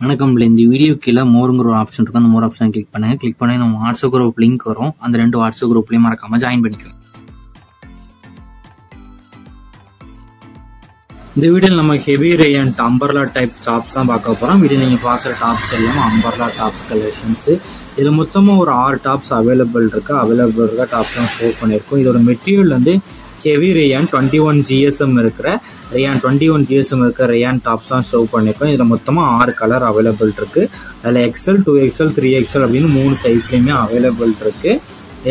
வணக்கம். இந்த வீடியோ கீழே மோருங்கிற ஒரு ஆப்ஷன் இருக்கும். அந்த மோர் ஆப்ஷன் கிளிக் பண்ணுங்க. கிளிக் பண்ணி நம்ம வாட்ஸ்அப் குரூப் லிங்க் வரும். அந்த 2 வாட்ஸ்அப் குரூப்லையும் மறக்காம ஜாயின் பண்ணிக்கோங்க. இந்த வீடியோவில் நம்ம ஹெவி ரேயன்ட் அம்பர்லா டைப் டாப்ஸ் தான் பார்க்க போகிறோம். வீடியோ நீங்கள் பார்க்குற டாப்ஸ் எல்லாமே அம்பர்லா டாப்ஸ் கலெக்ஷன்ஸு. இதில் மொத்தமாக ஒரு 6 டாப்ஸ் அவைலபிள் இருக்கா டாப்ஸ் தான் ஷோ பண்ணியிருக்கோம். இதோட மெட்டீரியல் வந்து ஹெவி ரேயான் 21 GSM இருக்கிற ரேயான் டாப்ஸ் தான் ஷோ பண்ணியிருக்கோம். இதில் மொத்தமாக 6 கலர் அவைலபிள் இருக்குது. அதில் XL, 2XL, 3XL அப்படின்னு 3 சைஸ்லையுமே அவைலபிள் இருக்குது.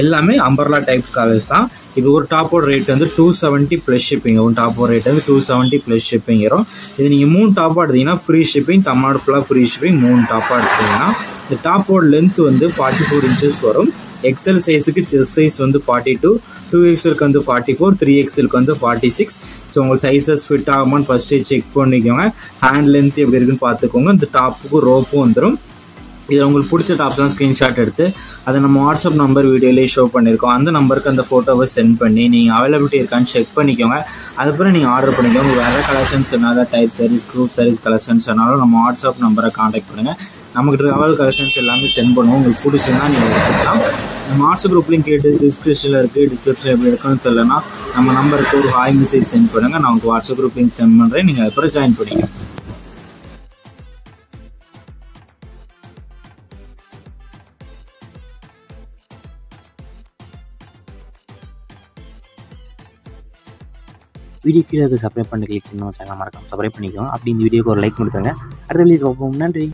எல்லாமே அம்பர்லா டைப் கலர்ஸ் தான். இது ஒரு டாப்போட ரேட் வந்து 270 ப்ளஸ் ஷிப்பிங். ஒரு டாப்போட ரேட் வந்து 270 ப்ளஸ் ஷிப்பிங் வரும். இது நீங்கள் 3 டாப்பாக எடுத்தீங்கன்னா ஃப்ரீ ஷிப்பிங். தமிழ்நாடு ஃபுல்லாக ஃப்ரீ ஷிப்பிங். 3 டாப்பாக எடுத்தீங்கன்னா இந்த டாப்போட லென்த் வந்து 44 இன்ச்சஸ் வரும். XL சைஸுக்கு செஸ்ட் சைஸ் வந்து 42, 2XLக்கு வந்து 44, 3XLக்கு வந்து 46. ஸோ உங்கள் சைஸஸ் ஃபிட் ஆகுமான்னு ஃபஸ்ட்டு செக் பண்ணிக்கோங்க. ஹேண்ட் லென்த் எப்படி இருக்குன்னு பார்த்துக்கோங்க. இந்த டாப்புக்கு ரோப்பும் வந்துடும். இதில் உங்களுக்கு பிடிச்ச டாப்ஸ்லாம் ஸ்க்ரீன்ஷாட் எடுத்து அதை நம்ம வாட்ஸ்அப் நம்பர் வீடியோலேயே ஷோ பண்ணியிருக்கோம். அந்த நம்பருக்கு அந்த ஃபோட்டோவை சென்ட் பண்ணி நீங்கள் அவைலபிலிட்டி இருக்கான்னு செக் பண்ணிக்கோங்க. அதுக்கப்புறம் நீங்கள் ஆர்டர் பண்ணிக்கோங்க. வேறு கலெக்ஷன்ஸ் என்னாலும் type saris, group saris collections என்னாலும் நம்ம வாட்ஸ்அப் நம்பரை காண்டாக்ட் பண்ணுங்கள். நமக்கு ட்ராவல் கலெக்ஷன்ஸ் எல்லாமே சென்ட் பண்ணுவோம். உங்களுக்கு பிடிச்சுன்னா நீங்கள் எடுத்துக்கலாம். நம்ம வாட்ஸ்அப் குரூப் லிங்க் கேட்டு டிஸ்கிரிப்ஷனில் இருக்குது. டிஸ்கிரிப்ஷன் எப்படி இருக்குன்னு தெரியலனா நம்ம நம்பருக்கு ஒரு ஹாய் மெசேஜ் சென்ட் பண்ணுங்கள். நான் உங்களுக்கு வாட்ஸ்அப் குரூப் லிங்க் சென்ட் பண்ணுறேன். நீங்கள் அதுக்கப்புறம் ஜாயின் பண்ணிங்க. வீடியோ கீழே சப்ஸ்கிரைப் பண்ணி கிளிக் பண்ணணும். சேனல் மறக்காம சப்ஸ்கிரைப் பண்ணிக்கோங்க. அப்படி இந்த வீடியோக்கு ஒரு லைக் கொடுத்துருங்க. அடுத்த வீடியோ பார்ப்போம். நன்றி.